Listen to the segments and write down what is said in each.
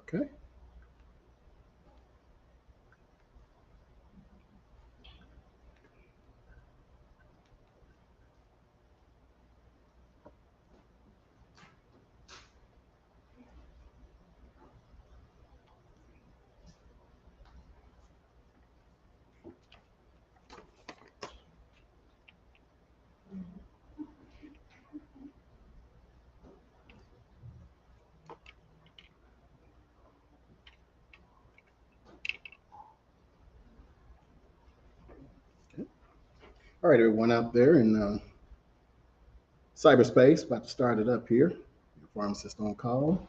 Okay. All right, everyone out there in cyberspace, about to start it up here. Your pharmacist on call.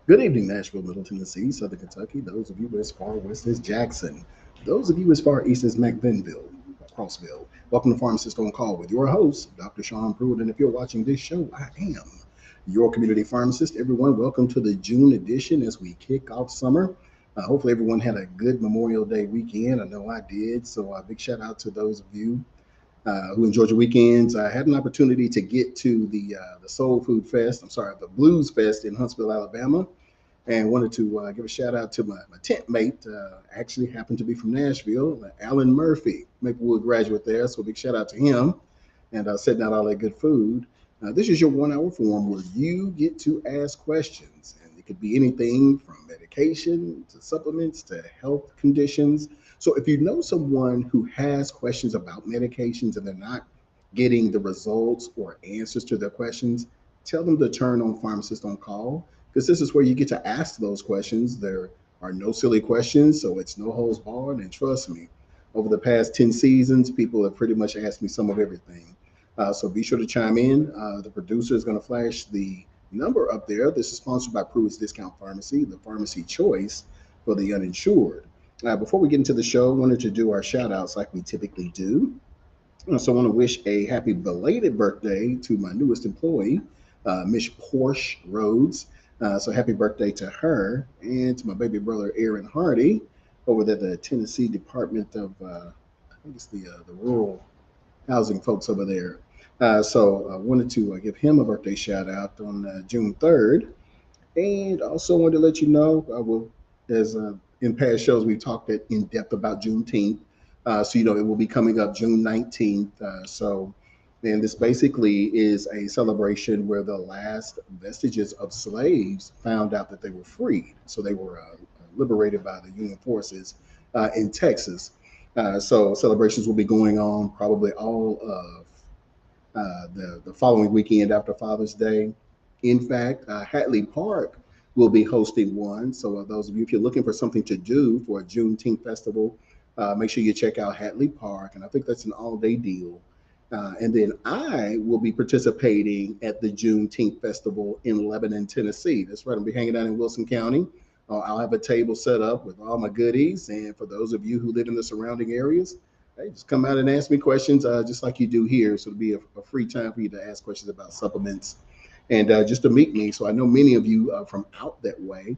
Good evening, Nashville, Middle Tennessee, Southern Kentucky. Those of you as far west as Jackson. Those of you as far east as McBenville, Crossville. Welcome to Pharmacist on Call with your host, Dr. Sean Pruitt. And if you're watching this show, I am your community pharmacist. Everyone, welcome to the June edition as we kick off summer. Hopefully everyone had a good Memorial Day weekend. I know I did. So a big shout out to those of you who enjoyed your weekends. I had an opportunity to get to the Soul Food Fest. The Blues Fest in Huntsville, Alabama, and wanted to give a shout out to my tent mate. Actually happened to be from Nashville, Alan Murphy, Maplewood graduate there. So big shout out to him, and setting out all that good food. This is your 1 hour forum where you get to ask questions, and it could be anything from medication to supplements to health conditions. So if you know someone who has questions about medications and they're not getting the results or answers to their questions, tell them to turn on Pharmacist on Call, because this is where you get to ask those questions. There are no silly questions, so it's no holds barred. And trust me, over the past 10 seasons, people have pretty much asked me some of everything. So be sure to chime in. The producer is going to flash the number up there. This is sponsored by Pruitt's Discount Pharmacy, the pharmacy choice for the uninsured. Before we get into the show, I wanted to do our shout outs like we typically do. So I want to wish a happy belated birthday to my newest employee, Miss Porsche Rhodes. So happy birthday to her, and to my baby brother, Aaron Hardy, over at the Tennessee Department of, I think it's the rural housing folks over there. So I wanted to give him a birthday shout out on June 3rd. And also wanted to let you know, as in past shows, we've talked in depth about Juneteenth. So, it will be coming up June 19th. And this basically is a celebration where the last vestiges of slaves found out that they were freed. So they were liberated by the Union forces in Texas. So celebrations will be going on probably all of the following weekend after Father's Day. In fact, Hatley Park will be hosting one. So those of you, if you're looking for something to do for a Juneteenth festival, make sure you check out Hatley Park. And I think that's an all-day deal. And then I will be participating at the Juneteenth Festival in Lebanon, Tennessee. That's right. I'll be hanging out in Wilson County. I'll have a table set up with all my goodies. And for those of you who live in the surrounding areas, hey, just come out and ask me questions just like you do here. So it'll be a free time for you to ask questions about supplements and just to meet me. So I know many of you from out that way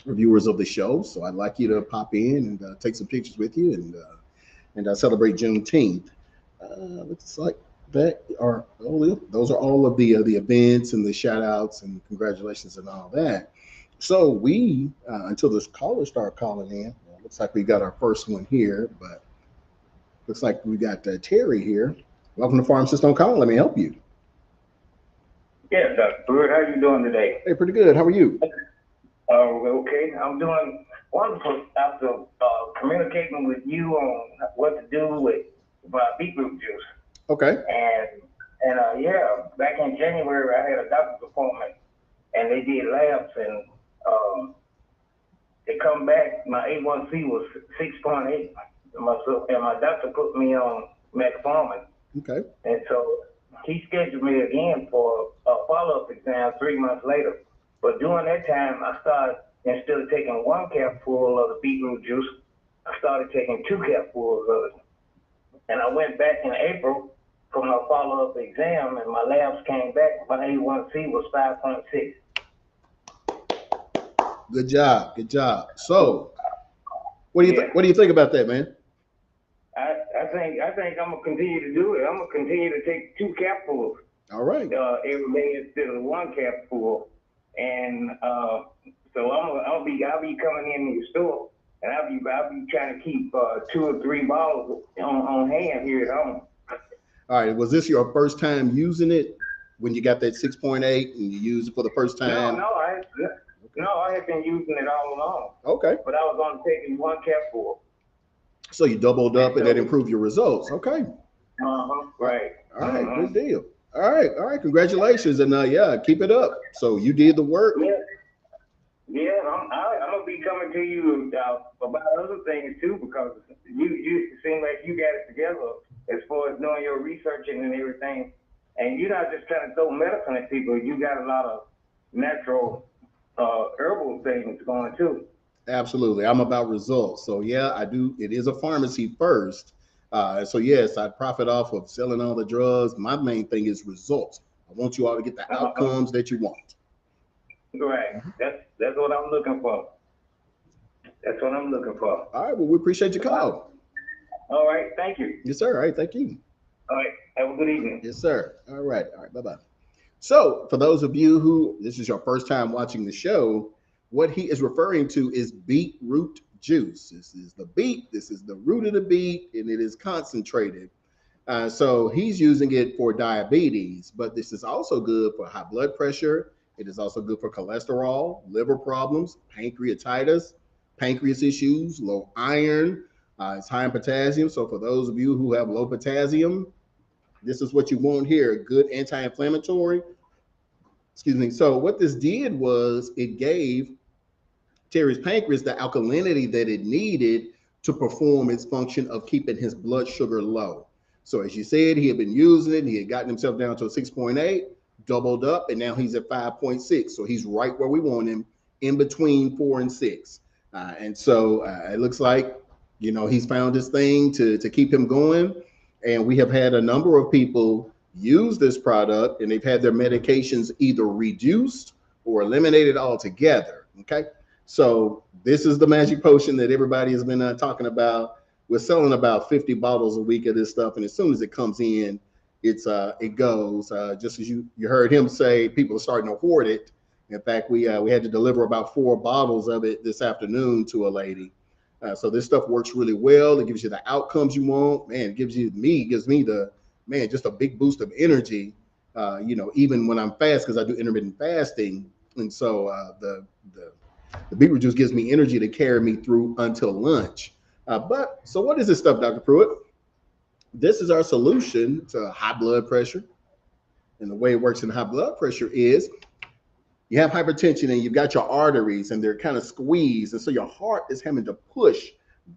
are viewers of the show. So I'd like you to pop in and take some pictures with you and celebrate Juneteenth. Looks like those are all of the events and the shout outs and congratulations and all that. So we until this caller start calling in, looks like we got our first one here, but looks like we got Terry here. Welcome to Pharmacist on Call. Let me help you. Yeah, Dr. Pruitt, how you doing today? Hey, pretty good. How are you? Okay, I'm doing wonderful after communicating with you on what to do with my beetroot juice. Okay. And yeah, back in January I had a doctor's appointment and they did labs and it come back, my A1C was 6.8. And my doctor put me on metformin. Okay. And so he scheduled me again for a follow-up exam 3 months later. But during that time, I started, instead of taking 1 capful of the beetroot juice, I started taking 2 capfuls of it. And I went back in April for my follow-up exam, and my labs came back. My A1C was 5.6. Good job. Good job. So, what do you Yeah. what do you think about that, man? I think I'm gonna continue to do it. I'm gonna continue to take 2 capfuls All right. every day instead of 1 capful, and so I'll be coming in the store, and I'll be trying to keep 2 or 3 bottles on hand here at home. All right. Was this your first time using it when you got that 6.8 and you used it for the first time? No, I had been using it all along. Okay. But I was only taking 1 capful. So you doubled up and that improved your results. Okay. Right. All right. Good deal. All right. All right. Congratulations. And yeah, keep it up. So you did the work. Yeah, I'm gonna be coming to you about other things too, because you seem like you got it together as far as doing your researching and everything, and you're not just trying to throw medicine at people. You got a lot of natural herbal things going too. Absolutely. I'm about results. So yeah, I do. It is a pharmacy first. So yes, I profit off of selling all the drugs. My main thing is results. I want you all to get the outcomes that you want. Right. That's what I'm looking for. That's what I'm looking for. All right. Well, we appreciate your call. All right. Thank you. Yes, sir. All right. Thank you. All right. Have a good evening. Yes, sir. All right. All right. Bye-bye. So for those of you who this is your first time watching the show, what he is referring to is beetroot juice. This is the beet. This is the root of the beet, and it is concentrated. So he's using it for diabetes, but this is also good for high blood pressure. It is also good for cholesterol, liver problems, pancreatitis, pancreas issues, low iron. It's high in potassium. So for those of you who have low potassium, this is what you want here, good anti-inflammatory. Excuse me. So what this did was it gave Terry's pancreas the alkalinity that it needed to perform its function of keeping his blood sugar low. So as you said, he had been using it. He had gotten himself down to a 6.8, doubled up, and now he's at 5.6. So he's right where we want him, in between 4 and 6. And so it looks like, he's found this thing to keep him going. And we have had a number of people use this product, and they've had their medications either reduced or eliminated altogether. Okay. So this is the magic potion that everybody has been talking about. We're selling about 50 bottles a week of this stuff, and as soon as it comes in, it goes. Just as you heard him say, people are starting to hoard it. In fact, we had to deliver about 4 bottles of it this afternoon to a lady. So this stuff works really well. It gives you the outcomes you want. Man, it gives me the just a big boost of energy. Even when I'm fast, because I do intermittent fasting, and so the beetroot juice gives me energy to carry me through until lunch. So what is this stuff, Dr. Pruitt? This is our solution to high blood pressure. And the way it works in high blood pressure is you have hypertension and you've got your arteries and they're kind of squeezed. And so your heart is having to push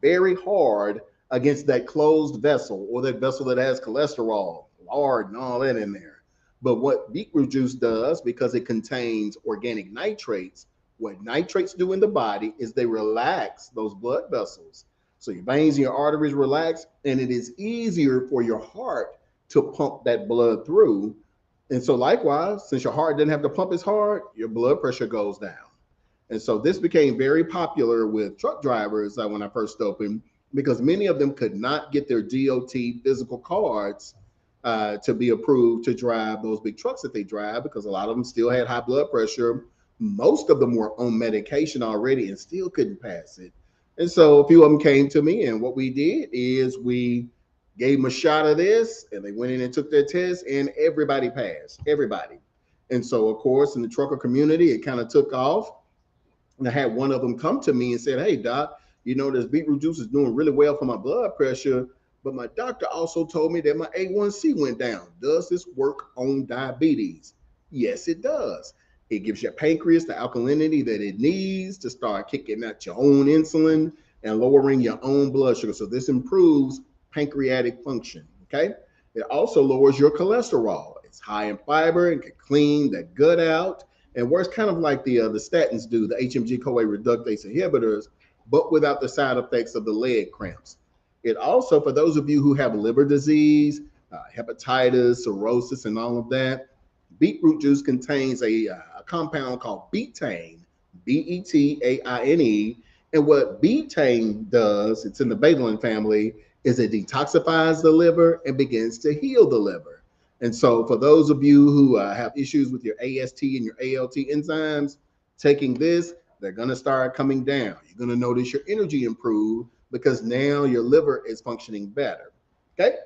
very hard against that closed vessel, or that vessel that has cholesterol, lard, and all that in there. But what beetroot juice does, because it contains organic nitrates, what nitrates do in the body is they relax those blood vessels. So your veins and your arteries relax, and it is easier for your heart to pump that blood through. And so likewise, since your heart didn't have to pump as hard, your blood pressure goes down. And so this became very popular with truck drivers when I first opened, because many of them could not get their DOT physical cards to be approved to drive those big trucks that they drive, because a lot of them still had high blood pressure. Most of them were on medication already and still couldn't pass it. And so a few of them came to me, and what we did is we gave them a shot of this, and they went in and took their test, and everybody passed, everybody. And so, of course, in the trucker community, it kind of took off. And I had one of them come to me and said, "Hey, doc, this beetroot juice is doing really well for my blood pressure, but my doctor also told me that my A1C went down. Does this work on diabetes?" Yes, it does. It gives your pancreas the alkalinity that it needs to start kicking out your own insulin and lowering your own blood sugar. So this improves pancreatic function. Okay. It also lowers your cholesterol. It's high in fiber and can clean the gut out. And works kind of like the statins do, the HMG-CoA reductase inhibitors, but without the side effects of the leg cramps. It also, for those of you who have liver disease, hepatitis, cirrhosis, and all of that, beetroot juice contains a compound called betaine, Betaine. And what betaine does, it's in the betalain family, is it detoxifies the liver and begins to heal the liver. And so for those of you who have issues with your AST and your ALT enzymes, taking this, they're going to start coming down. You're going to notice your energy improve because now your liver is functioning better. Okay.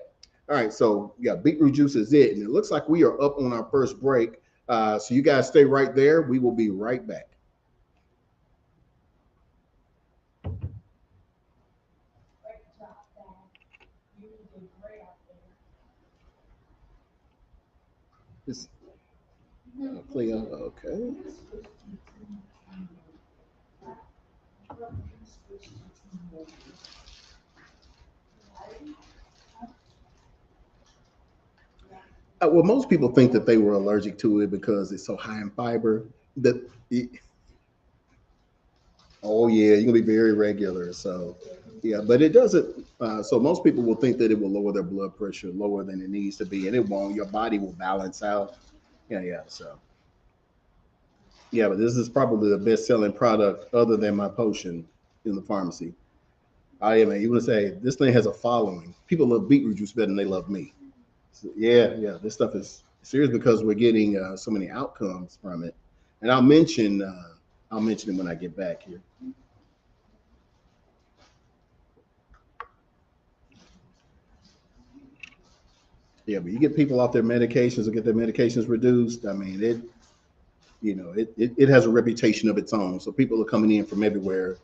All right. So yeah, beetroot juice is it. And it looks like we are up on our first break. So you guys stay right there. We will be right back. It's clear. Okay. Well, most people think that they were allergic to it because it's so high in fiber. Oh yeah, you're gonna be very regular. So yeah, but it doesn't. So most people will think that it will lower their blood pressure lower than it needs to be, and it won't. Your body will balance out. Yeah, yeah. So yeah, but this is probably the best-selling product other than my potion in the pharmacy. I am. You want to say this thing has a following? People love beetroot juice better than they love me. So, yeah, yeah. This stuff is serious because we're getting so many outcomes from it, and I'll mention it when I get back here. Yeah, but you get people off their medications or get their medications reduced. I mean, it has a reputation of its own. So people are coming in from everywhere.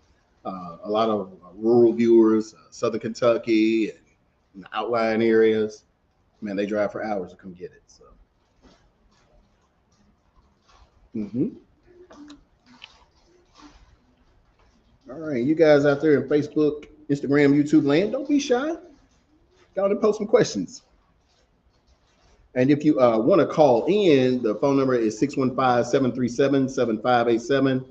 A lot of rural viewers, Southern Kentucky, and in the outlying areas. Man, they drive for hours to come get it. So, mm-hmm. All right, you guys out there in Facebook, Instagram, YouTube land, don't be shy. Go and post some questions. And if you want to call in, the phone number is 615-737-7587.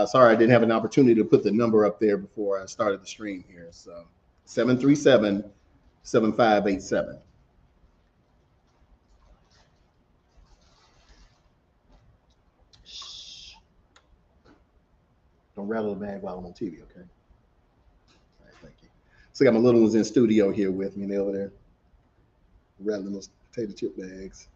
Sorry, I didn't have an opportunity to put the number up there before I started the stream here. So 737-7587. Shh. Don't rattle the bag while I'm on TV, okay? All right, thank you. So I got my little ones in studio here with me, and they're over there rattling those potato chip bags.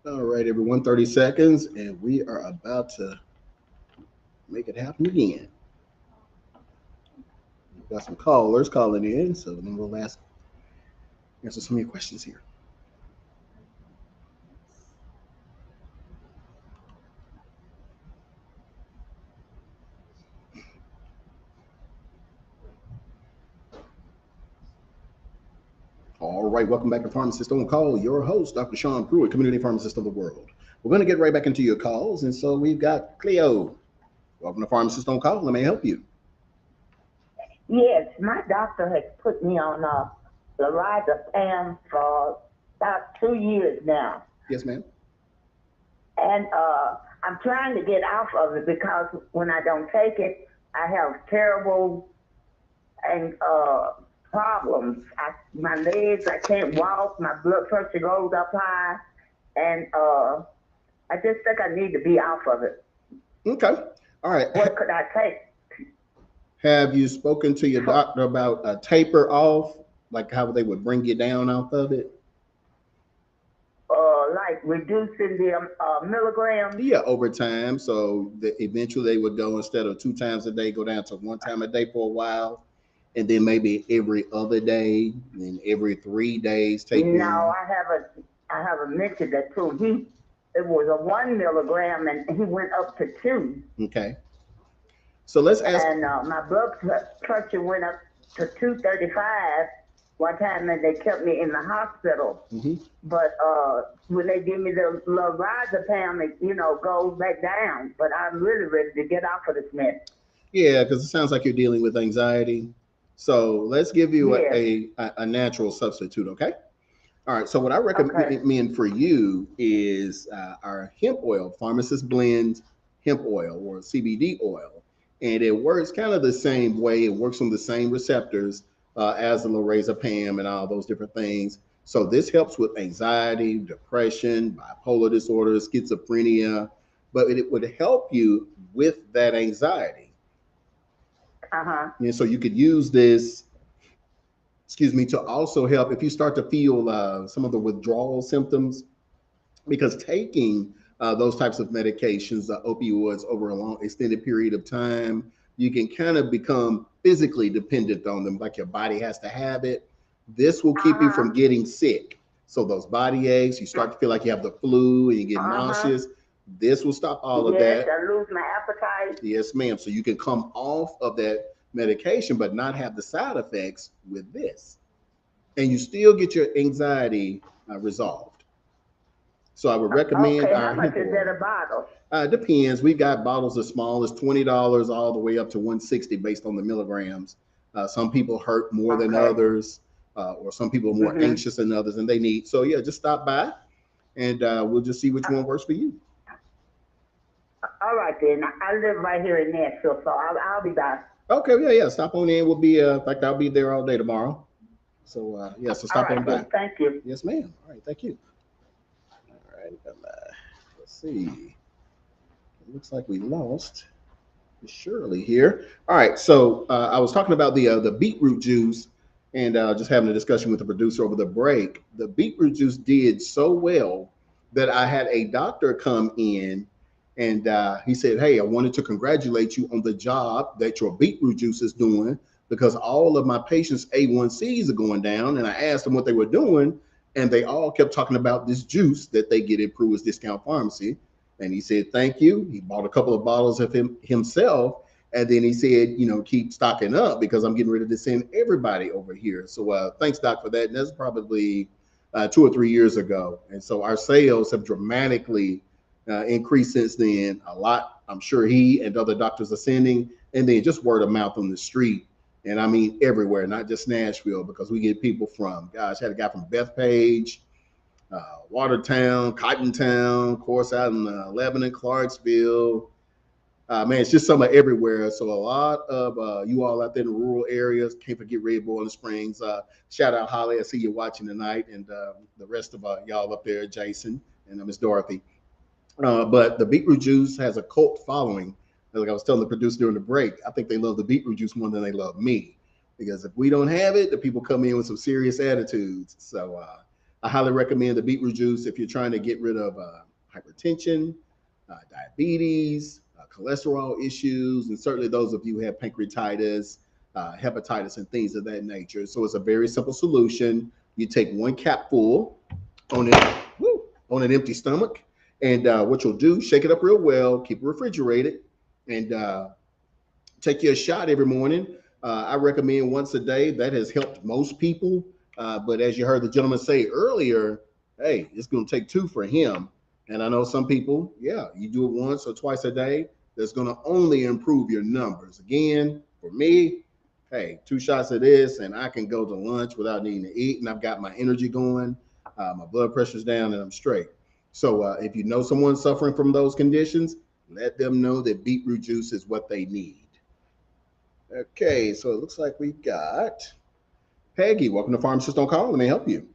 All right, everyone, 30 seconds, and we are about to make it happen again. We've got some callers calling in, so then we'll answer some of your questions here. All right, welcome back to Pharmacist On Call. Your host, Dr. Sean Pruitt, community pharmacist of the world. We're going to get right back into your calls, and so we've got Cleo. Welcome to Pharmacist On Call. Let me help you. Yes, my doctor has put me on lorazepam for about 2 years now. Yes, ma'am. And I'm trying to get off of it because when I don't take it, I have terrible problems. My legs, I can't walk. My blood pressure goes up high, and I just think I need to be off of it. Okay. All right. What could I take? Have you spoken to your doctor about a taper off, like how they would bring you down off of it? like reducing the milligrams? Yeah, over time. So eventually they would go, instead of 2 times a day, go down to 1 time a day for a while. And then maybe every other day, and then every 3 days, take No, one. I haven't mentioned that to him. It was a 1 milligram, and he went up to 2. Okay. So let's ask. And my blood pressure went up to 235 one time, and they kept me in the hospital. Mhm. But when they give me the lorazepam, it goes back down. But I'm really ready to get off of this mess. Yeah, because it sounds like you're dealing with anxiety. So let's give you Yes. a natural substitute, okay? All right. So what I Okay. recommend for you is our hemp oil, Pharmacist Blend hemp oil or CBD oil, and it works kind of the same way. It works on the same receptors as the lorazepam and all those different things. So this helps with anxiety, depression, bipolar disorder, schizophrenia, but it would help you with that anxiety. Uh-huh. And so you could use this, excuse me, to also help if you start to feel some of the withdrawal symptoms, because taking those types of medications, opioids, over a long extended period of time, you can kind of become physically dependent on them, like your body has to have it. This will keep you Uh-huh. from getting sick. So those body aches, you start to feel like you have the flu and you get Uh-huh. nauseous. This will stop all of Yes, that. I lose my appetite. Yes, ma'am. So you can come off of that medication, but not have the side effects with this. And you still get your anxiety resolved. So I would recommend Okay, how our much hemp is that oil. a bottle? Depends. We've got bottles as small as $20 all the way up to 160 based on the milligrams. Some people hurt more than Okay. others, or some people are more Mm-hmm. anxious than others, and they need. So yeah, just stop by, and we'll just see which one works for you. All right then. I live right here in Nashville, so I'll be back. Okay, yeah, yeah. Stop on in. We'll be. In fact, I'll be there all day tomorrow. So yeah, so All stop right on by. then. Thank you. Yes, ma'am. All right, thank you. All right, let's see. It looks like we lost Shirley here. All right, so I was talking about the beetroot juice, and just having a discussion with the producer over the break. The beetroot juice did so well that I had a doctor come in, and he said, "Hey, I wanted to congratulate you on the job that your beetroot juice is doing, because all of my patients' A1Cs are going down." And I asked them what they were doing, and they all kept talking about this juice that they get at Pruitt's Discount Pharmacy. And he said, "Thank you." He bought a couple of bottles of himself. And then he said, keep stocking up because I'm getting ready to send everybody over here. So thanks, Doc, for that. And that's probably 2 or 3 years ago. And so our sales have dramatically increased since then. A lot, I'm sure he and other doctors are sending. And then just word of mouth on the street. And I mean everywhere, not just Nashville, because we get people from, gosh, I had a guy from Bethpage, Watertown, Cottontown, of course, out in Lebanon, Clarksville. Man, it's just somewhere everywhere. So a lot of you all out there in the rural areas. Can't forget Red Boiling Springs. Shout out Holly. I see you watching tonight, and the rest of y'all up there, Jason and Miss Dorothy. But the beetroot juice has a cult following. Like I was telling the producer during the break, I think they love the beetroot juice more than they love me, because if we don't have it, the people come in with some serious attitudes. So I highly recommend the beetroot juice if you're trying to get rid of hypertension, diabetes, cholesterol issues, and certainly those of you who have pancreatitis, hepatitis, and things of that nature. So it's a very simple solution. You take one capful on it, on an empty stomach, and what you'll do, shake it up real well, keep it refrigerated, and take you a shot every morning. I recommend once a day. That has helped most people. But as you heard the gentleman say earlier, hey, it's going to take two for him. And I know some people, yeah, you do it once or twice a day, that's going to only improve your numbers. Again, for me, hey, 2 shots of this, and I can go to lunch without needing to eat, and I've got my energy going, my blood pressure's down, and I'm straight. So if you know someone suffering from those conditions, let them know that beetroot juice is what they need. Okay, so it looks like we got Peggy. Welcome to Pharmacist On Call. Let me help you.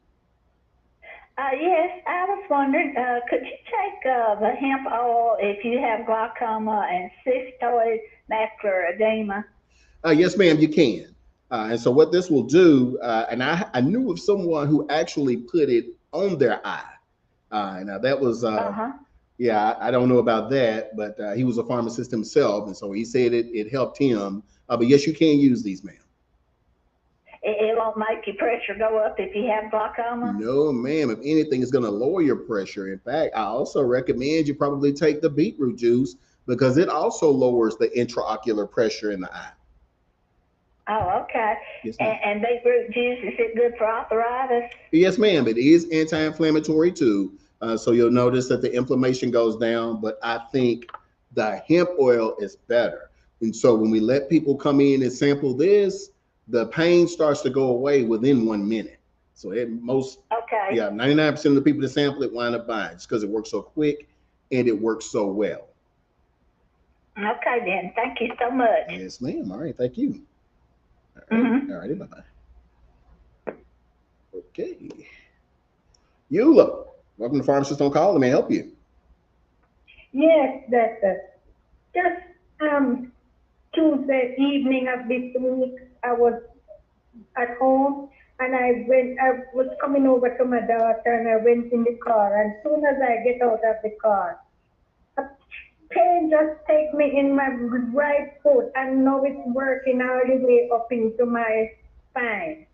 Yes, I was wondering, could you take the hemp oil if you have glaucoma and cystoid macular edema? Yes, ma'am, you can. And so what this will do, and I knew of someone who actually put it on their eye. Now that was, yeah, I don't know about that, but he was a pharmacist himself, and so he said it helped him. But yes, you can use these, ma'am. It won't make your pressure go up if you have glaucoma? No, ma'am. If anything, it's going to lower your pressure. In fact, I also recommend you probably take the beetroot juice because it also lowers the intraocular pressure in the eye. Oh, okay. Yes, ma'am. And beetroot juice, is it good for arthritis? Yes, ma'am. It is anti-inflammatory too. So you'll notice that the inflammation goes down, but I think the hemp oil is better. And so when we let people come in and sample this, the pain starts to go away within 1 minute. So Okay. yeah, 99% of the people that sample it wind up buying just because it works so quick and it works so well. Okay, then. Thank you so much. Yes, ma'am. All right. Thank you. All right. All righty. Bye-bye. Okay. Eula, welcome to Pharmacist On Call. Let me help you. Yes, doctor. Just Tuesday evening of this week, I was at home and I was coming over to my daughter and I went in the car. And as soon as I get out of the car, a pain just take me in my right foot and now it's working all the way up into my spine.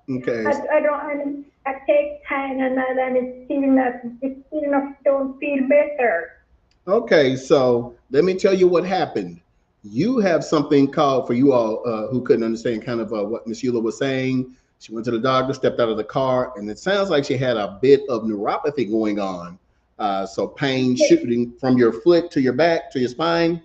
Okay. I take time and all, and it's still not, don't feel better. Okay, so let me tell you what happened. You have something called, for you all who couldn't understand kind of what Miss Eula was saying. She went to the doctor, stepped out of the car, and it sounds like she had a bit of neuropathy going on. So pain shooting from your foot to your back to your spine.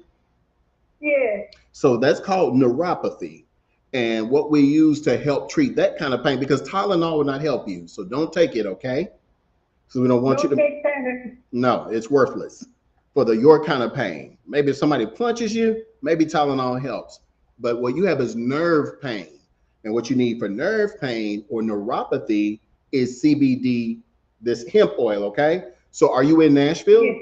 Yeah. So that's called neuropathy. And what we use to help treat that kind of pain, because Tylenol will not help you. So don't take it, okay? So we don't want you to. Take Tylenol. No, it's worthless for your kind of pain. Maybe if somebody punches you, maybe Tylenol helps. But what you have is nerve pain. And what you need for nerve pain or neuropathy is CBD, this hemp oil, okay? So are you in Nashville? Yes.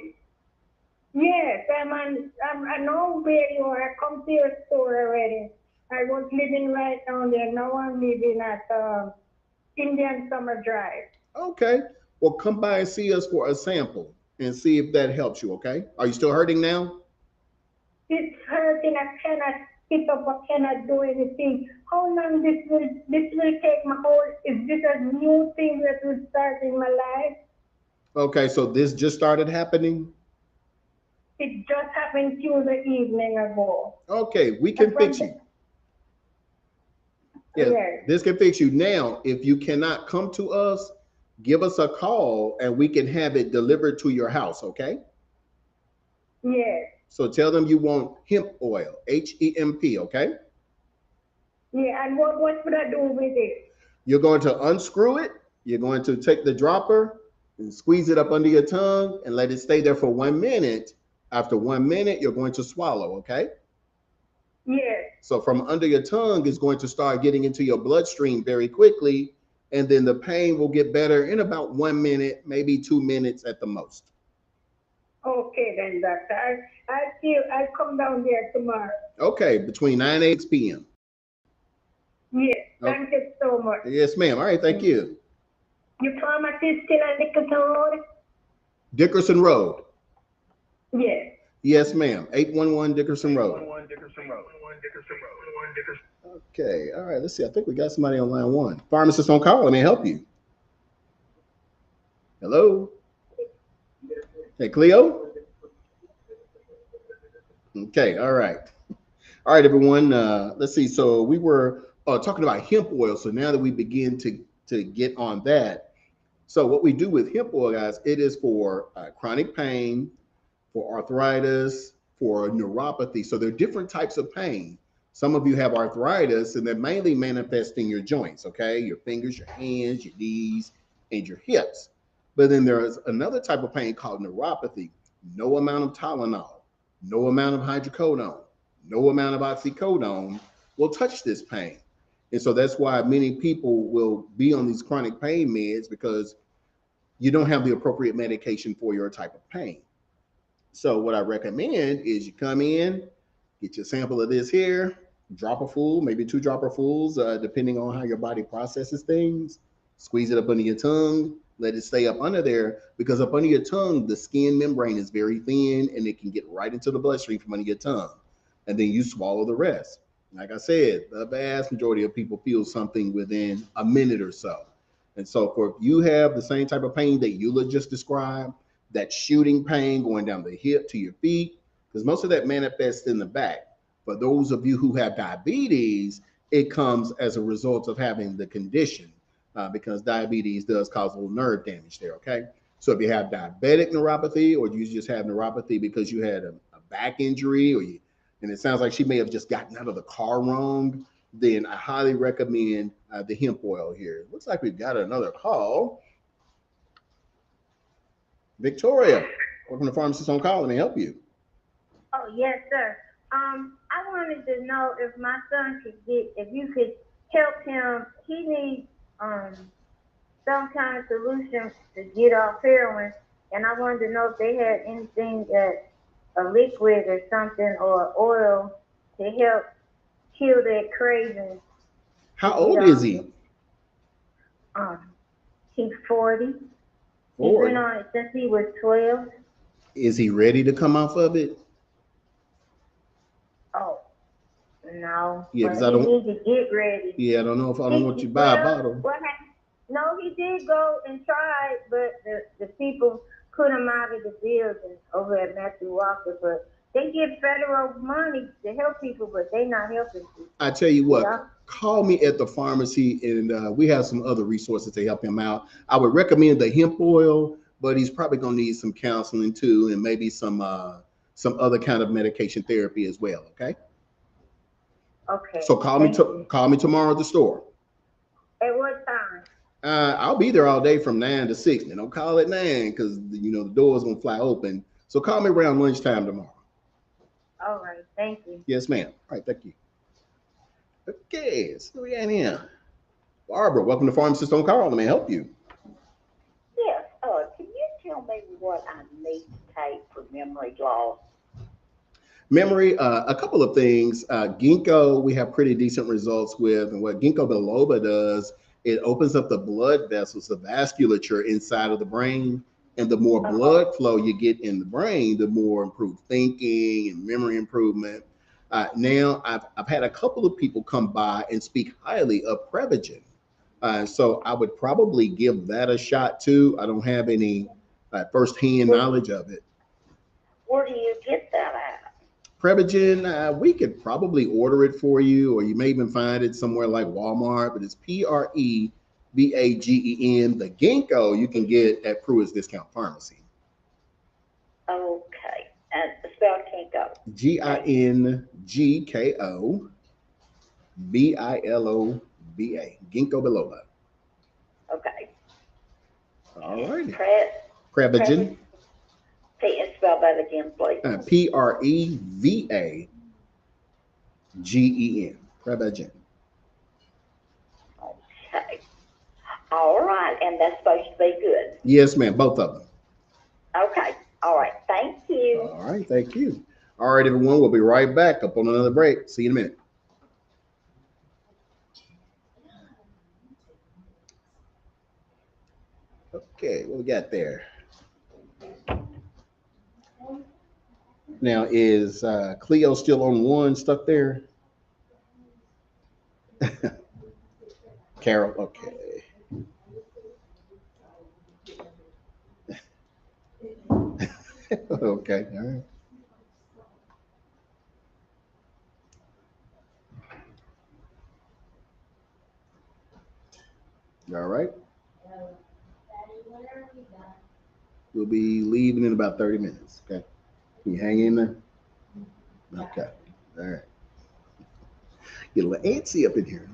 Yes, I know where you are. I come to your store already. I was living right down there. Now I'm living at Indian Summer Drive. Okay. Well, come by and see us for a sample and see if that helps you, okay? Are you still hurting now? It's hurting. I cannot sit up. I cannot do anything. How long this will take my whole? Is this a new thing that will start in my life? Okay, so this just started happening? It just happened Tuesday evening ago. Okay, we can fix you. Yes, this can fix you. Now, if you cannot come to us, give us a call and we can have it delivered to your house, okay? Yes. So tell them you want hemp oil, HEMP, okay? Yeah, and what should I do with it? You're going to unscrew it. You're going to take the dropper and squeeze it up under your tongue and let it stay there for 1 minute. After 1 minute, you're going to swallow, okay? Yes. So from under your tongue is going to start getting into your bloodstream very quickly, and then the pain will get better in about 1 minute, maybe 2 minutes at the most. Okay then, doctor. I'll come down there tomorrow. Okay, between 9 and 6 p.m. Yes, thank you so much. Yes, ma'am. All right, thank you. Your pharmacy still on Dickerson Road? Dickerson Road. Yes. Yes, ma'am. 811 Dickerson Road. Okay, all right, let's see. I think we got somebody on line one. Pharmacist on call. Let me help you. Hello? Hey, Cleo? Okay, all right. All right, everyone. Let's see. So we were talking about hemp oil. So now that we begin to get on that. So what we do with hemp oil, guys, it is for chronic pain, for arthritis, for neuropathy. So there are different types of pain. Some of you have arthritis and they're mainly manifesting your joints, okay? Your fingers, your hands, your knees, and your hips. But then there's another type of pain called neuropathy. No amount of Tylenol, no amount of hydrocodone, no amount of oxycodone will touch this pain. And so that's why many people will be on these chronic pain meds because you don't have the appropriate medication for your type of pain. So what I recommend is you come in, get your sample of this here, drop a full, maybe 2 dropper fulls, depending on how your body processes things. Squeeze it up under your tongue, Let it stay up under there, because up under your tongue, the skin membrane is very thin and it can get right into the bloodstream from under your tongue. And then you swallow the rest. Like I said, the vast majority of people feel something within a minute or so. And so, for if you have the same type of pain that Eula just described, that shooting pain going down the hip to your feet, because most of that manifests in the back. For those of you who have diabetes, it comes as a result of having the condition, because diabetes does cause a little nerve damage there. Okay. So if you have diabetic neuropathy, or you just have neuropathy because you had a back injury, and it sounds like she may have just gotten out of the car wrong, then I highly recommend the hemp oil here. Looks like we've got another call. Victoria, welcome to Pharmacist On Call. Let me help you. Oh, yes, sir. I wanted to know if my son if you could help him. He needs some kind of solution to get off heroin, and I wanted to know if they had anything a liquid or something or oil to help kill that craving. How old is he? He's 40. 40. He's been on it since he was 12. Is he ready to come off of it? Oh, no. Yeah, because I need to get ready. Yeah, I don't know if I don't want you to buy a bottle. No, he did go and try it, but the people put him out of the building over at Matthew Walker. But they give federal money to help people, but they're not helping people. I tell you what, call me at the pharmacy, and we have some other resources to help him out. I would recommend the hemp oil, but he's probably going to need some counseling too, and maybe some other kind of medication therapy as well. Okay. Okay. So call me tomorrow at the store. At what time? I'll be there all day from 9 to 6. And don't call at 9 because the door's gonna fly open. So call me around lunchtime tomorrow. All right, thank you. Yes, ma'am. All right, thank you. Okay, so we got here. Barbara, welcome to Pharmacist On Call. Let me help you. Yes. Can you tell me what I need to take for memory loss? Memory, a couple of things. Ginkgo, we have pretty decent results with, and what ginkgo biloba does, it opens up the blood vessels, the vasculature inside of the brain, and the more blood flow you get in the brain, the more improved thinking and memory improvement. Now, I've had a couple of people come by and speak highly of Prevagen. So I would probably give that a shot too. I don't have any firsthand knowledge of it. Where do you get that at? Prevagen, we could probably order it for you, or you may even find it somewhere like Walmart, but it's Prevagen. The ginkgo you can get at Pruitt's Discount Pharmacy. Okay, and spell ginkgo. Gingko biloba. Ginkgo biloba. Okay. All righty. Prevagen. Spell that again, please. Prevagen. Prevagen. Okay. All right, and that's supposed to be good. Yes, ma'am. Both of them. Okay. All right. Thank you. All right. Thank you. All right, everyone. We'll be right back up on another break. See you in a minute. Okay, what we got there? Now, is Cleo still on one stuck there? Carol, okay. Okay, all right. All right. We'll be leaving in about 30 minutes. Okay. Can you hang in there? Okay. All right. Get a little antsy up in here.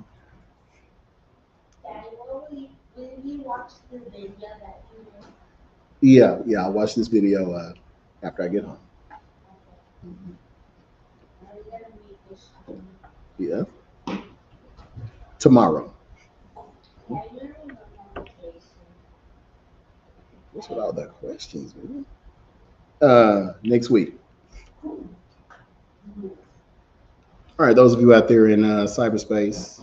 Daddy, will you watch the video that you did? Yeah. I'll watch this video after I get home. Are we gonna meet this time? Yeah. Tomorrow. Yeah, you're on vacation. What's with all the questions, man? Next week. All right, those of you out there in cyberspace,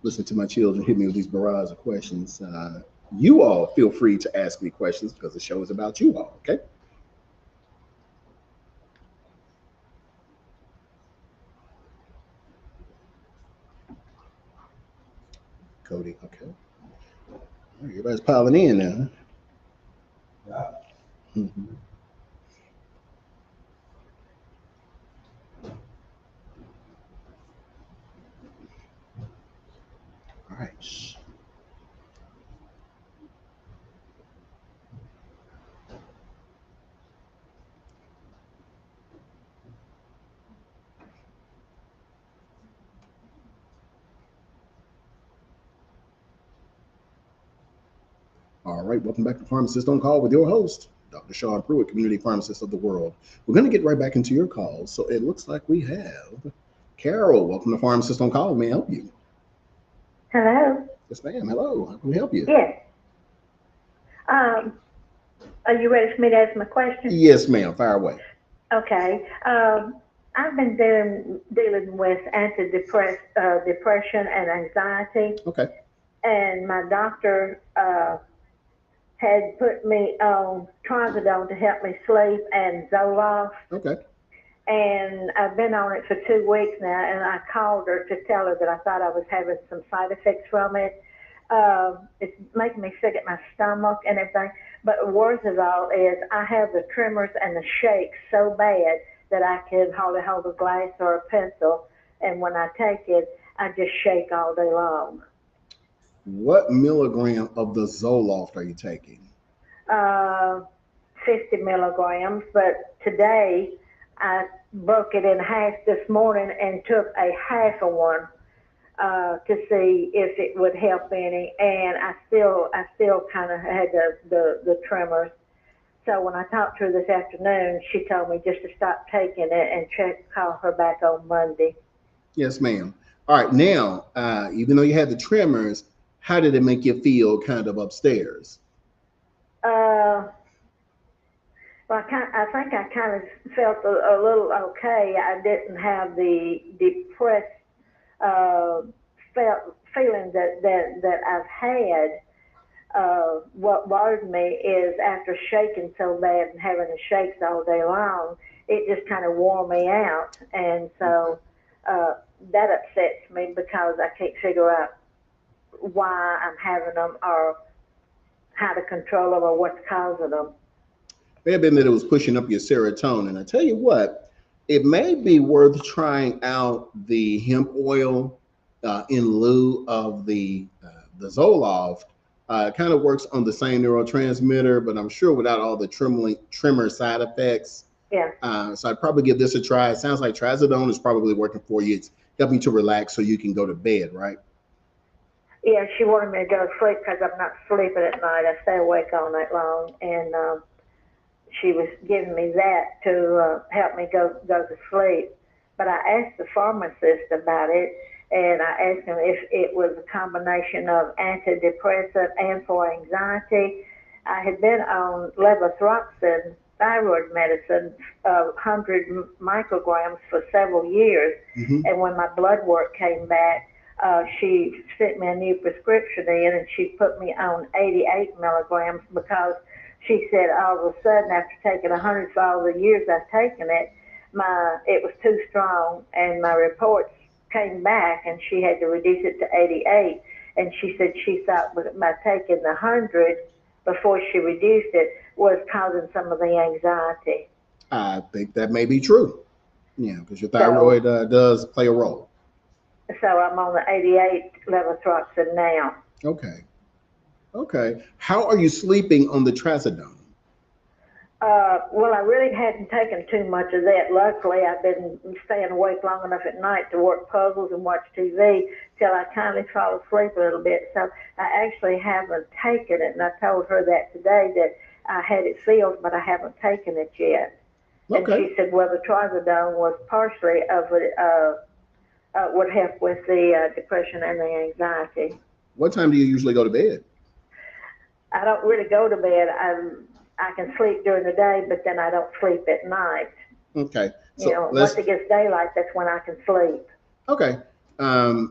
listen to my children hit me with these barrage of questions. You all feel free to ask me questions because the show is about you all, okay? Cody, okay. All right, everybody's piling in now. Mhm. All right. All right, welcome back to Pharmacist on Call with your host, Dr. Sean Pruitt, Community Pharmacist of the World. We're going to get right back into your calls. So it looks like we have Carol. Welcome to Pharmacist on Call. May I help you? Hello? Yes, ma'am. Hello. How can we help you? Yes. Are you ready for me to ask my question? Yes, ma'am. Fire away. Okay. I've been dealing with depression and anxiety, Okay. and my doctor had put me on trazodone to help me sleep and Zoloft, Okay. and I've been on it for 2 weeks now, and I called her to tell her that I thought I was having some side effects from it. It's making me sick at my stomach and everything. But worst of all is I have the tremors and the shakes so bad that I can hardly hold a glass or a pencil. And when I take it, I just shake all day long. What milligram of the Zoloft are you taking? Uh, 50 milligrams, but today I broke it in half this morning and took a half of one to see if it would help any, and I still kind of had the tremors. So when I talked to her this afternoon, she told me just to stop taking it and call her back on Monday. Yes, ma'am. All right. Now, even though you had the tremors, how did it make you feel kind of upstairs? Well, I think I kind of felt a little okay. I didn't have the depressed uh, feeling that I've had. What bothered me is after shaking so bad and having the shakes all day long, it just kind of wore me out, and so that upsets me because I can't figure out why I'm having them or how to control them or what's causing them. May have been that it was pushing up your serotonin. I tell you what, it may be worth trying out the hemp oil in lieu of the Zoloft. It kind of works on the same neurotransmitter, but I'm sure without all the tremor side effects. Yeah. So I'd probably give this a try. It sounds like trazodone is probably working for you. It's helping you to relax so you can go to bed, right? Yeah, she wanted me to go to sleep because I'm not sleeping at night. I stay awake all night long, and she was giving me that to help me go to sleep. But I asked the pharmacist about it, and I asked him if it was a combination of antidepressant and for anxiety. I had been on levothyroxine thyroid medicine, 100 micrograms for several years, Mm-hmm. and when my blood work came back, she sent me a new prescription in, and she put me on 88 milligrams because she said all of a sudden after taking 100 for all the years I've taken it, it was too strong, and my reports came back, and she had to reduce it to 88. And she said she thought by taking the 100 before she reduced it was causing some of the anxiety. I think that may be true. Yeah, because your So, thyroid does play a role. so I'm on the 88 levothyroxine now. Okay. Okay. How are you sleeping on the trazodone? Well, I really hadn't taken too much of that. Luckily, I've been staying awake long enough at night to work puzzles and watch TV till I kindly fall asleep a little bit. So I actually haven't taken it, and I told her that today that I had it filled, but I haven't taken it yet. And Okay. she said, well, the trazodone was partially of it, would help with the depression and the anxiety. What time do you usually go to bed? I don't really go to bed. I can sleep during the day, but then I don't sleep at night. Okay. You know, once it gets daylight, that's when I can sleep. Okay. All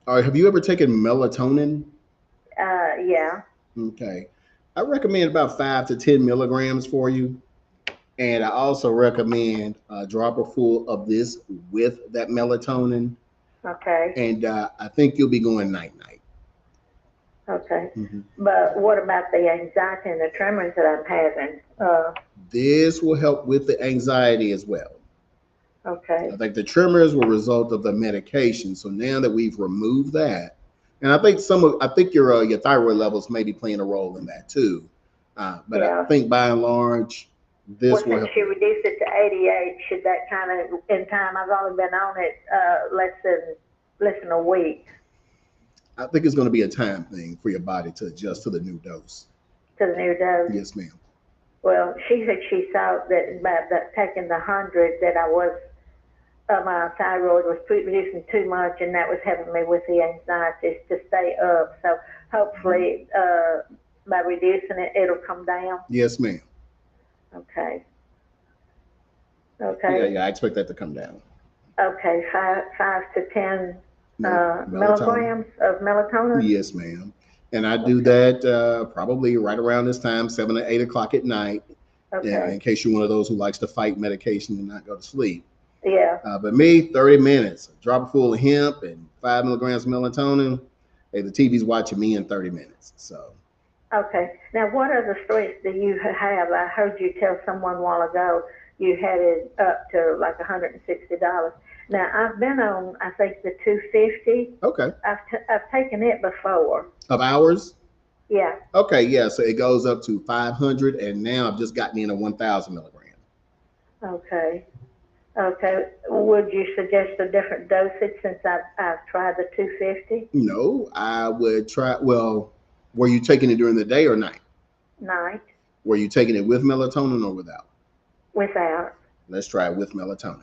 right. Have you ever taken melatonin? Yeah. Okay. I recommend about 5 to 10 milligrams for you. And I also recommend a dropper full of this with that melatonin. Okay. And I think you'll be going night night. Okay. Mhm. But what about the anxiety and the tremors that I'm having? This will help with the anxiety as well. Okay. I think the tremors were a result of the medication. So now that we've removed that, and I think your thyroid levels may be playing a role in that too. But I Yeah. think by and large, Well, this will since help. she reduced it to 88, should that kind of, in time, I've only been on it less than a week I think it's going to be a time thing for your body to adjust to the new dose. to the new dose. Yes, ma'am. Well, she said she saw that by taking the 100 that I was, my thyroid was reducing too much, and that was helping me with the anxiety to stay up. So hopefully, by reducing it, it'll come down. Yes, ma'am. Okay. Yeah, Okay. yeah. I expect that to come down. Okay. 5 to 10 Melatonin. milligrams of melatonin. Yes, ma'am. And I do that probably right around this time, 7 or 8 o'clock at night. Yeah, Okay. in case you're one of those who likes to fight medication and not go to sleep. Yeah. But me, 30 minutes, drop a full of hemp and 5 milligrams of melatonin. Hey, the TV's watching me in 30 minutes. So, Okay. Now, what other stress do you have? I heard you tell someone a while ago you had it up to like $160. Now, I've been on, I think, the 250. okay. I've taken it before. Of hours? Yeah. Okay, yeah. So it goes up to 500, and now I've just gotten in a 1,000 milligram. Okay. Okay. Would you suggest a different dosage since I've tried the 250? No, I would try. Well, were you taking it during the day or night? Night. Were you taking it with melatonin or without? Without. Let's try it with melatonin.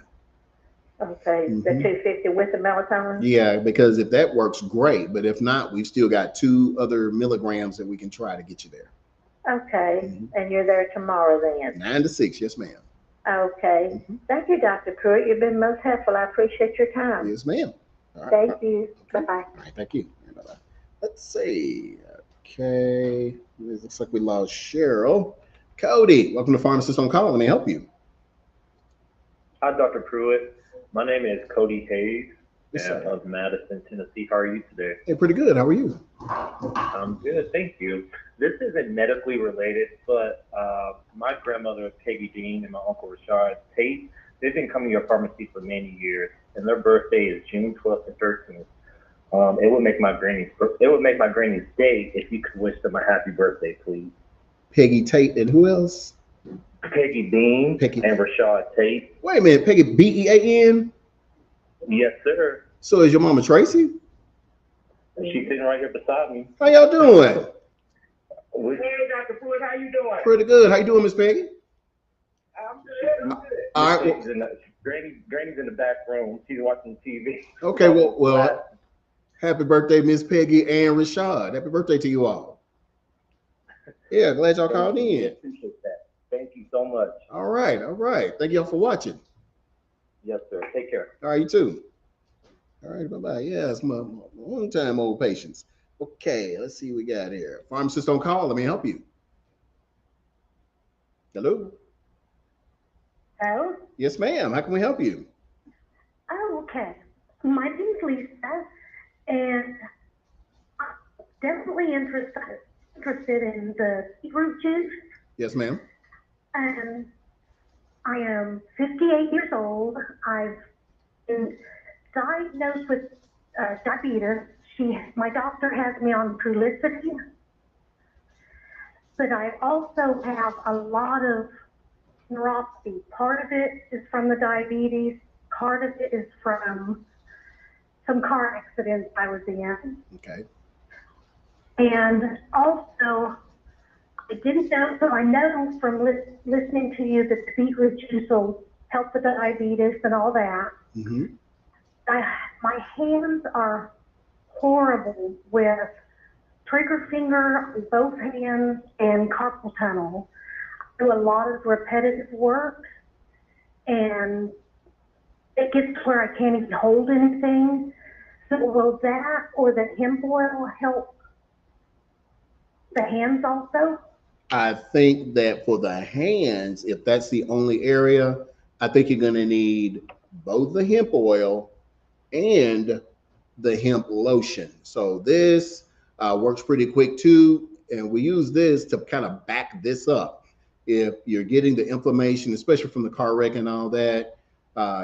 Okay. The 250 with the melatonin? Yeah, because if that works, great. But if not, we've still got 2 other milligrams that we can try to get you there. Okay. And you're there tomorrow then? 9 to 6, yes, ma'am. Okay. Thank you, Dr. Pruitt. You've been most helpful. I appreciate your time. Yes, ma'am. All right. Thank you. Okay. Bye-bye. All right, thank you. Bye-bye. Let's see. Okay. It looks like we lost Cheryl. Cody, welcome to Pharmacist On Call. Let me help you. Hi, Dr. Pruitt. My name is Cody Hayes, Yes, and I'm sir. of Madison, Tennessee. How are you today? Hey, pretty good. How are you? I'm good, thank you. This isn't medically related, but my grandmother, Peggy Dean, and my uncle Rashad Tate, they've been coming to your pharmacy for many years, and their birthday is June 12th and 13th. It would make my granny's day if you could wish them a happy birthday, please. Peggy Tate and who else? Peggy Dean Peggy. and Rashad Tate. Wait a minute. Peggy Bean? Yes, sir. So is your mama Tracy? She's sitting right here beside me. How y'all doing? Hey, Dr. Pruitt, how you doing? Pretty good. How you doing, Miss Peggy? I'm good. All right. Well, Granny's in the back room. She's watching TV. okay. Well, happy birthday, Miss Peggy and Rashad. Happy birthday to you all. Yeah, glad y'all called I in. appreciate that. Thank you so much. All right. All right. Thank y'all for watching. Yes, sir. Take care. All right, you too. All right, bye-bye. Yeah, it's my long-time old patients. Okay, let's see what we got here. Pharmacist on call. Let me help you. Hello? Hello? Yes, ma'am. How can we help you? Oh, okay. My name's Lisa, and I'm definitely interested in the beetroot juice. Yes, ma'am. And I am 58 years old. I've been diagnosed with diabetes. My doctor has me on Trulicity, but I also have a lot of neuropathy. Part of it is from the diabetes. Part of it is from some car accidents I was in. Okay. And also, I didn't know, so I know from listening to you that the beetroot juice will help with the diabetes and all that. Mm-hmm. My hands are horrible with trigger finger on both hands and carpal tunnel. I do a lot of repetitive work, and it gets to where I can't even hold anything. So will that or the hemp oil help the hands also? I think that for the hands, if that's the only area, I think you're going to need both the hemp oil and the hemp lotion. So this works pretty quick too. And we use this to kind of back this up. If you're getting the inflammation, especially from the car wreck and all that,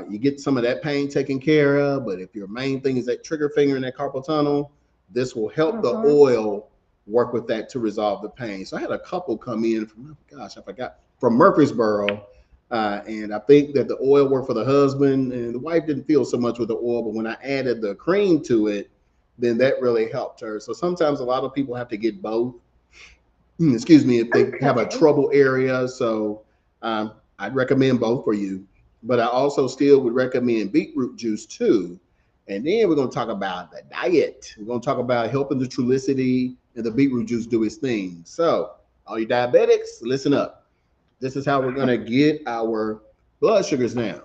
you get some of that pain taken care of. But if your main thing is that trigger finger and that carpal tunnel, this will help the oil work with that to resolve the pain. So I had a couple come in from, oh gosh, I forgot, from Murfreesboro. And I think that the oil worked for the husband, and the wife didn't feel so much with the oil, but when I added the cream to it, then that really helped her. So sometimes a lot of people have to get both. Excuse me, if they have a trouble area. So I'd recommend both for you. But I also still would recommend beetroot juice too. And then we're going to talk about the diet. We're going to talk about helping the Trulicity and the beetroot juice do its thing. So all you diabetics, listen up. This is how we're going to get our blood sugars down.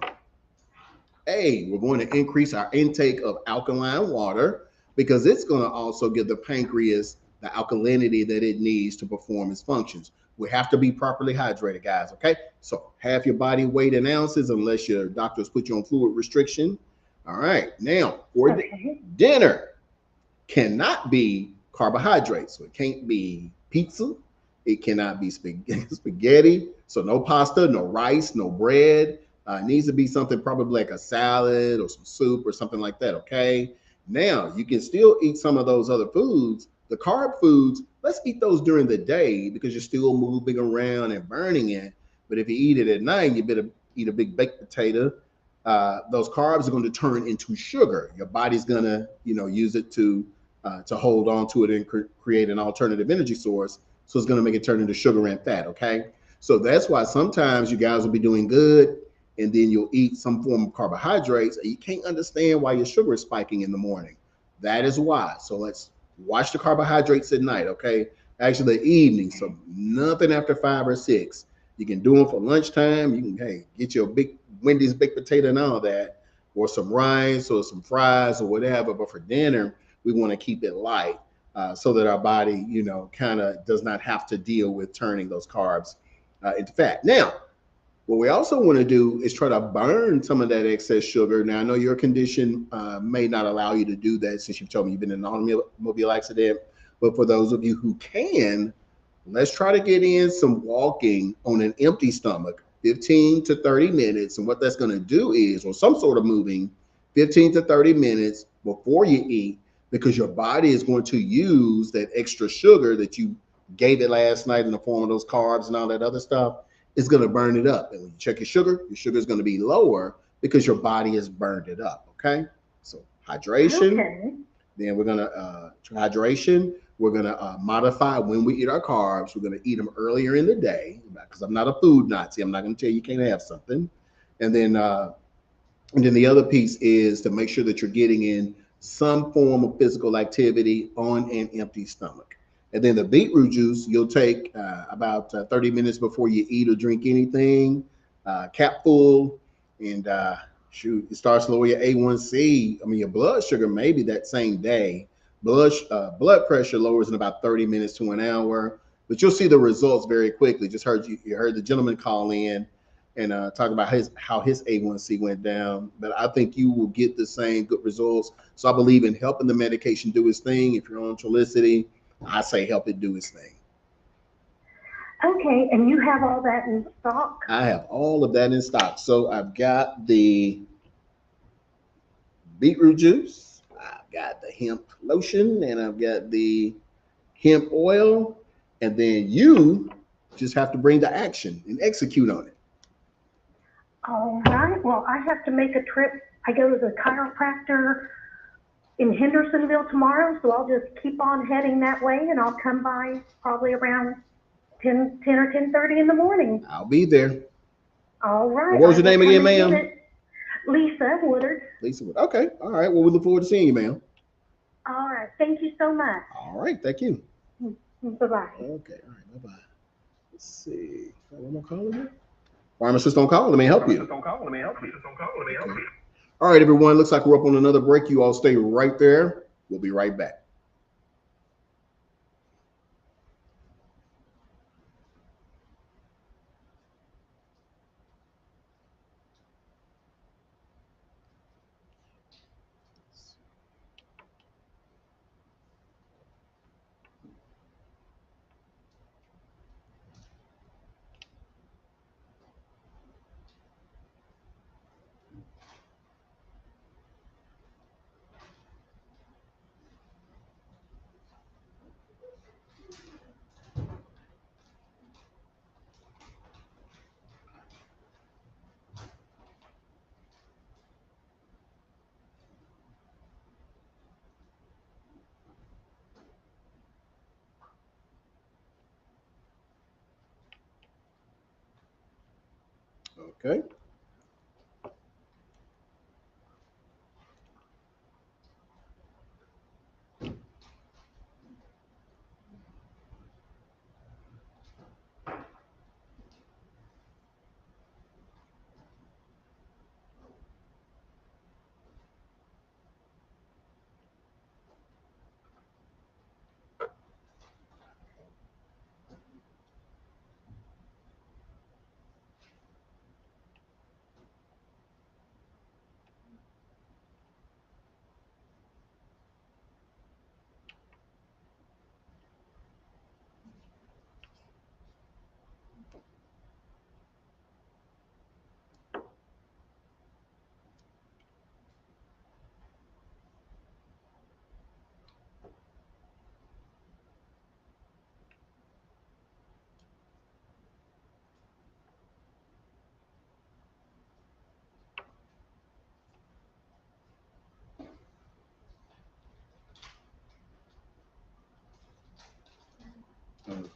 A, we're going to increase our intake of alkaline water because it's going to also give the pancreas the alkalinity that it needs to perform its functions. We have to be properly hydrated, guys, okay? So half your body weight in ounces unless your doctors put you on fluid restriction. All right, now for dinner cannot be carbohydrates. So it can't be pizza. It cannot be spaghetti. So no pasta, no rice, no bread. It needs to be something probably like a salad or some soup or something like that, okay? Now, you can still eat some of those other foods. The carb foods, let's eat those during the day because you're still moving around and burning it. But if you eat it at night, you better eat a big baked potato. Those carbs are going to turn into sugar. Your body's going to, use it to hold on to it and create an alternative energy source. So it's going to make it turn into sugar and fat, okay? So that's why sometimes you guys will be doing good and then you'll eat some form of carbohydrates and you can't understand why your sugar is spiking in the morning. That is why. So let's watch the carbohydrates at night, okay? Actually, the evening, so nothing after 5 or 6. You can do them for lunchtime. You can, get your big Wendy's baked potato and all that, or some rice or some fries or whatever. But for dinner, we want to keep it light so that our body, kind of does not have to deal with turning those carbs into fat. Now, what we also want to do is try to burn some of that excess sugar. Now, I know your condition may not allow you to do that since you've told me you've been in an automobile accident. But for those of you who can, let's try to get in some walking on an empty stomach, 15 to 30 minutes. And what that's going to do is, or some sort of moving, 15 to 30 minutes before you eat, because your body is going to use that extra sugar that you gave it last night in the form of those carbs and all that other stuff. It's going to burn it up. And when you check your sugar is going to be lower because your body has burned it up. Okay. So hydration. Okay. Then we're going to hydration. We're going to modify when we eat our carbs. We're going to eat them earlier in the day because I'm not a food Nazi. I'm not going to tell you can't have something. And then the other piece is to make sure that you're getting in some form of physical activity on an empty stomach. And then the beetroot juice, you'll take about 30 minutes before you eat or drink anything, cap full, and it starts to lower your A1C. I mean, your blood sugar maybe that same day. Blood pressure lowers in about 30 minutes to an hour, but you'll see the results very quickly. You heard the gentleman call in and talk about how his A1C went down, but I think you will get the same good results. So I believe in helping the medication do its thing. If you're on Trulicity, I say help it do its thing. Okay, and you have all that in stock? I have all of that in stock. So I've got the beetroot juice, I've got the hemp lotion, and I've got the hemp oil. And then you just have to bring the action and execute on it. All right, well, I have to make a trip. I go to the chiropractor in Hendersonville tomorrow, so I'll just keep on heading that way, and I'll come by probably around 10 or 10:30 in the morning. I'll be there. All right. What was your name again, ma'am? Lisa Woodard. Lisa Woodard. Okay. All right. Well, we look forward to seeing you, ma'am. All right. Thank you so much. All right. Thank you. Bye-bye. Okay. All right. Bye-bye. Let's see. One more call here. Pharmacist on call. Let me help you. All right, everyone. Looks like we're up on another break. You all stay right there. We'll be right back. Okay.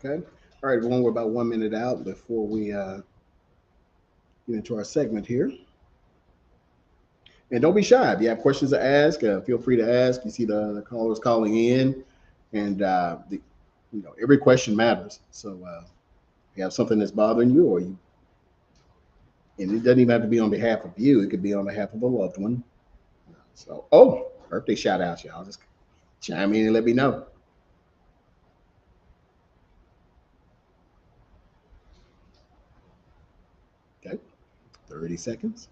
Okay. All right, everyone, we're about 1 minute out before we get into our segment here. And don't be shy. If you have questions to ask, feel free to ask. You see the callers calling in, and every question matters. So if you have something that's bothering you, and it doesn't even have to be on behalf of you. It could be on behalf of a loved one. So, oh, birthday shout outs, y'all. Just chime in and let me know. Okay, 30 seconds.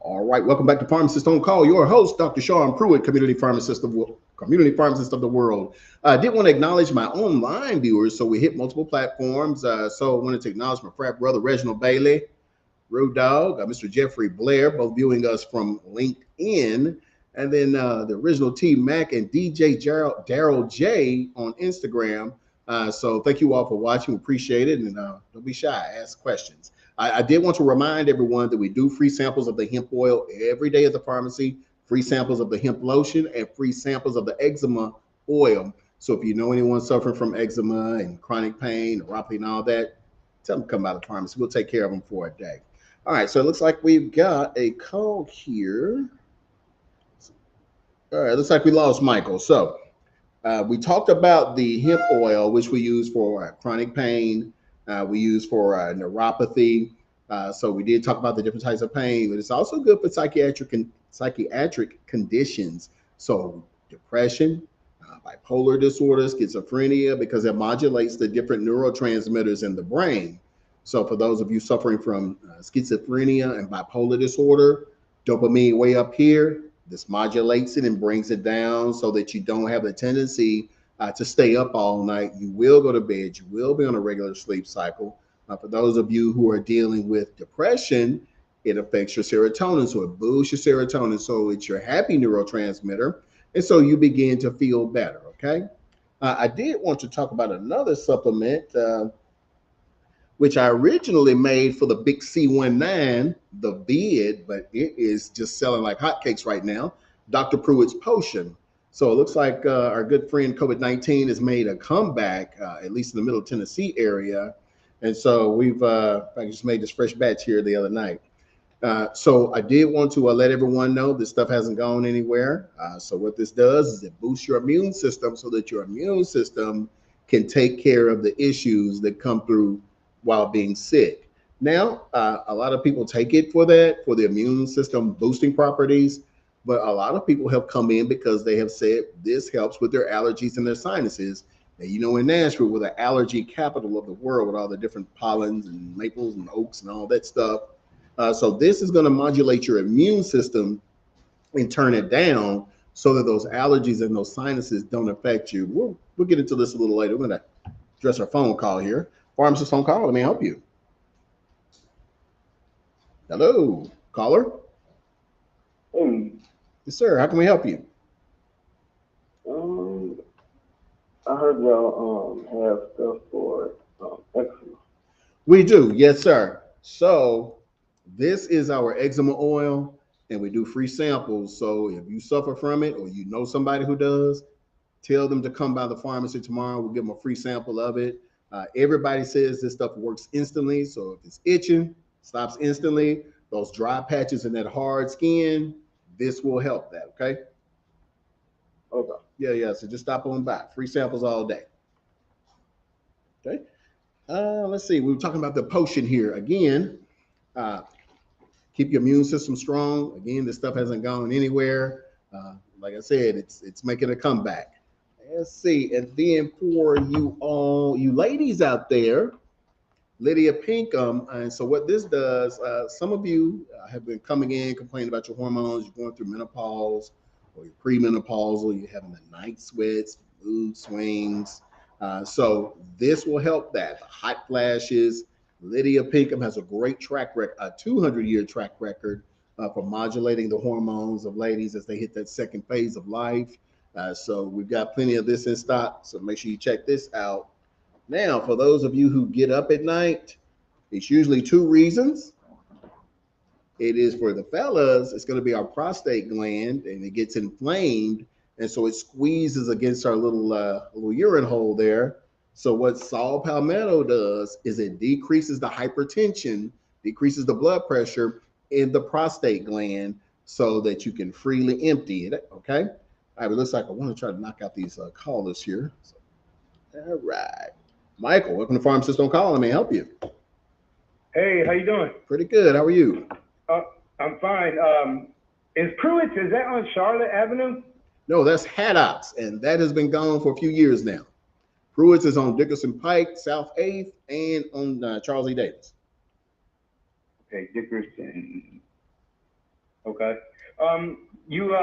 All right, welcome back to Pharmacist On Call. Your host, Dr. Sean Pruitt, Community Pharmacist of the World. I did want to acknowledge my online viewers, so we hit multiple platforms. So I wanted to acknowledge my frat brother, Reginald Bailey, Road Dog, Mr. Jeffrey Blair, both viewing us from LinkedIn, and then the original T Mac and DJ Daryl J on Instagram. So thank you all for watching. We appreciate it, and don't be shy. Ask questions. I did want to remind everyone that we do free samples of the hemp oil every day at the pharmacy, free samples of the hemp lotion, and free samples of the eczema oil. So if you know anyone suffering from eczema and chronic pain, neuropathy, and all that, tell them to come by the pharmacy. We'll take care of them for a day. All right, so it looks like we've got a call here. All right, looks like we lost Michael. So we talked about the hemp oil, which we use for chronic pain. We use for neuropathy. So we did talk about the different types of pain, but it's also good for psychiatric conditions. So depression, bipolar disorder, schizophrenia, because it modulates the different neurotransmitters in the brain. So for those of you suffering from schizophrenia and bipolar disorder, dopamine way up here, this modulates it and brings it down so that you don't have the tendency to stay up all night. You will go to bed. You will be on a regular sleep cycle. For those of you who are dealing with depression, it affects your serotonin. So it boosts your serotonin. So it's your happy neurotransmitter. And so you begin to feel better. Okay. I did want to talk about another supplement, which I originally made for the big C19, the vid, but it is just selling like hotcakes right now. Dr. Pruitt's Potion. So it looks like our good friend COVID-19 has made a comeback, at least in the Middle Tennessee area. And so we've I just made this fresh batch here the other night. So I did want to let everyone know this stuff hasn't gone anywhere. So what this does is it boosts your immune system so that your immune system can take care of the issues that come through while being sick. Now, a lot of people take it for that, for the immune system boosting properties, but a lot of people have come in because they have said this helps with their allergies and their sinuses. Now, you know, in Nashville, we're the allergy capital of the world with all the different pollens and maples and oaks and all that stuff. So this is going to modulate your immune system and turn it down so that those allergies and those sinuses don't affect you. We'll get into this a little later. We're going to address our phone call here. Pharmacist on call, let me help you. Hello, caller. Hey, Yes, sir. How can we help you? I heard y'all have stuff for eczema. We do. Yes, sir. So this is our eczema oil, and we do free samples. So if you suffer from it or you know somebody who does, tell them to come by the pharmacy tomorrow. We'll give them a free sample of it. Everybody says this stuff works instantly. So if it's itching, stops instantly. Those dry patches and that hard skin, this will help that. Okay. Okay. Yeah. So just stop on by. Free samples all day. Okay. Let's see. We were talking about the potion here again. Uh, keep your immune system strong. Again, this stuff hasn't gone anywhere. Like I said, it's making a comeback. Let's see. And then for you all, you ladies out there, Lydia Pinkham. And so what this does, some of you have been coming in complaining about your hormones. You're going through menopause or you're premenopausal. You're having the night sweats, mood swings. So this will help that. The hot flashes. Lydia Pinkham has a great track record, a 200-year track record for modulating the hormones of ladies as they hit that second phase of life. So we've got plenty of this in stock. So make sure you check this out. Now, for those of you who get up at night, it's usually two reasons. It is for the fellas, it's going to be our prostate gland, and it gets inflamed, and so it squeezes against our little urine hole there. So what saw palmetto does is it decreases the hypertension, decreases the blood pressure in the prostate gland, so that you can freely empty it. Okay. All right. It looks like I want to try to knock out these callers here. So, all right. Michael, welcome to Pharmacist On Call. Let me help you. Hey, how you doing? Pretty good. How are you? I'm fine. Is Pruitt's, is that on Charlotte Avenue? No, that's Haddock's, and that has been gone for a few years now. Pruitt's is on Dickerson Pike, South 8th, and on Charles E. Davis. Okay, Dickerson. Okay. You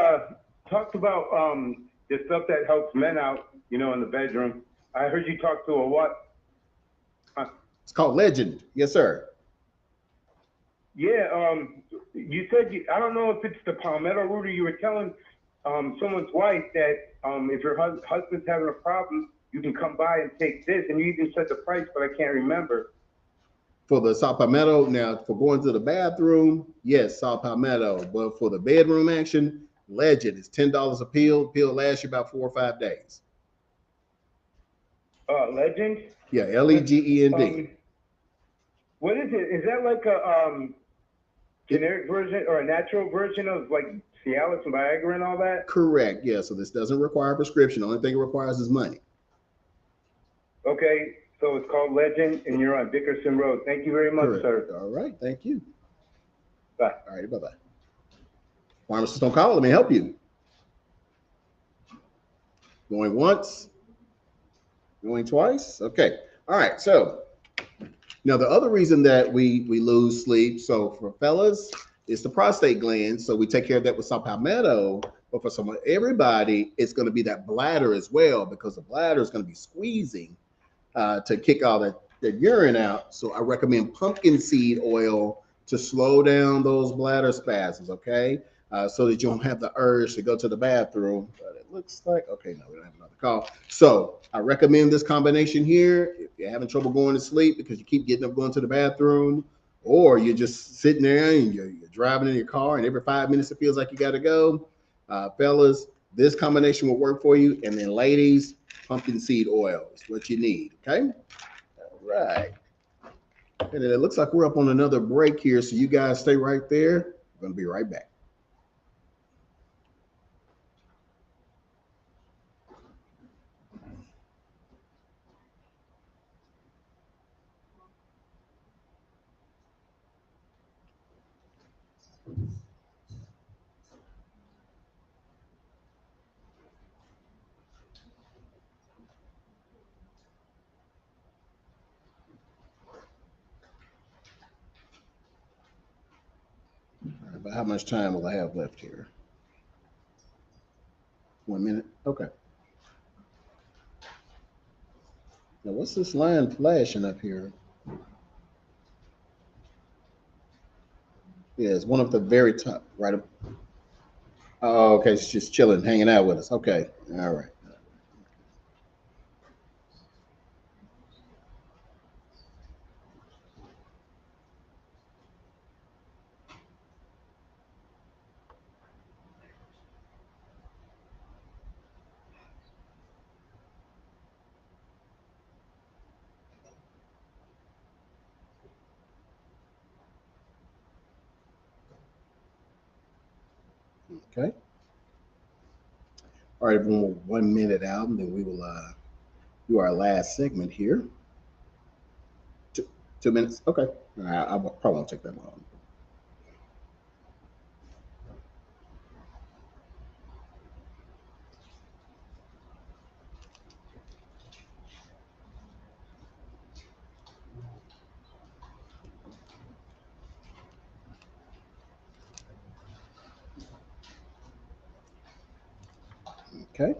talked about the stuff that helps men out, in the bedroom. I heard you talk to a what? It's called Legend. Yes, sir. Yeah, you said, I don't know if it's the palmetto root, or you were telling someone's wife that if your husband's having a problem, you can come by and take this, and you even said the price, but I can't remember. For the saw palmetto, now for going to the bathroom, yes, saw palmetto, but for the bedroom action, Legend is $10 a pill. Pill lasts you about 4 or 5 days. Legend? Yeah, Legend. What is it? Is that like a generic version or a natural version of like Cialis and Viagra and all that? Correct. Yeah. So this doesn't require prescription. The only thing it requires is money. Okay. So it's called Legend, and you're on Dickerson Road. Thank you very much, Correct. sir. All right. Thank you. Bye. All right. Bye-bye. Pharmacist On Call. Let me help you. Going once. Going twice. Okay. All right. So now the other reason that we lose sleep, so for fellas, it's the prostate gland. So we take care of that with saw palmetto. But for everybody, it's going to be that bladder as well, because the bladder is going to be squeezing to kick all that urine out. So I recommend pumpkin seed oil to slow down those bladder spasms, okay? So that you don't have the urge to go to the bathroom. But it looks like, okay, no, we don't have another call. So I recommend this combination here. If you're having trouble going to sleep because you keep getting up going to the bathroom, or you're just sitting there and you're driving in your car and every 5 minutes it feels like you got to go, fellas, this combination will work for you. And then ladies, pumpkin seed oil is what you need, okay? All right. And it looks like we're up on another break here, so you guys stay right there. We're going to be right back. About how much time will I have left here? 1 minute? Okay. Now, what's this line flashing up here? Yeah, it's one of the very top, right up. Oh, okay, she's just chilling, hanging out with us. Okay, all right. Okay. All right, everyone, 1 minute out, and then we will do our last segment here. 2 minutes? Okay. I probably won't take that long. Okay.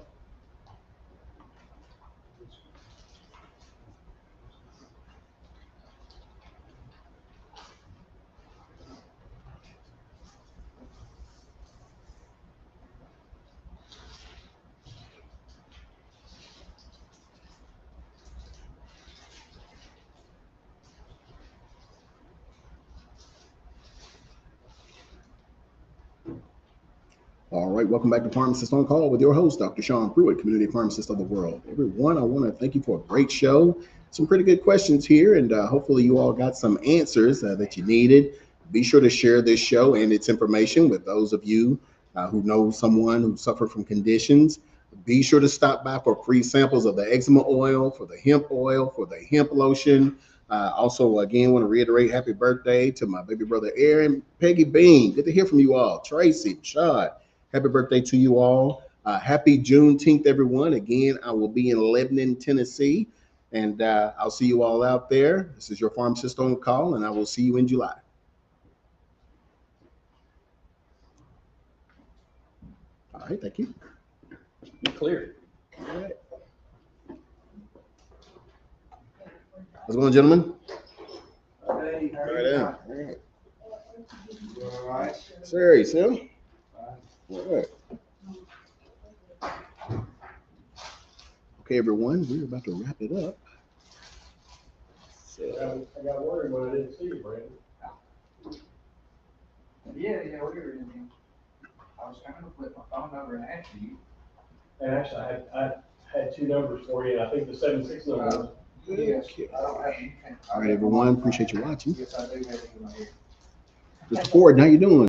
All right, welcome back to Pharmacist on Call with your host, Dr. Sean Pruitt, Community Pharmacist of the World. Everyone, I want to thank you for a great show. Some pretty good questions here, and hopefully you all got some answers that you needed. Be sure to share this show and its information with those of you who know someone who suffered from conditions. Be sure to stop by for free samples of the eczema oil, for the hemp lotion. Also, again, want to reiterate happy birthday to my baby brother, Aaron, Peggy Bean. Good to hear from you all. Tracy, Shad. Happy birthday to you all. Happy Juneteenth, everyone. Again, I will be in Lebanon, Tennessee, and I'll see you all out there. This is your Pharmacist on Call, and I will see you in July. All right, thank you. You're clear. All right. How's it going, gentlemen? Hey, how All are you? right. All right. You all right? Sorry, Sam. All right. Okay, everyone, we're about to wrap it up. So, I got worried when I didn't see you, Brandon. Yeah, we were in here. I was trying to flip my phone over and ask you. And actually, I had two numbers for you, and I think the 76 number. Yes. all right, everyone, appreciate you watching. Yes, I do have it in my head. Mr. Ford, how you doing?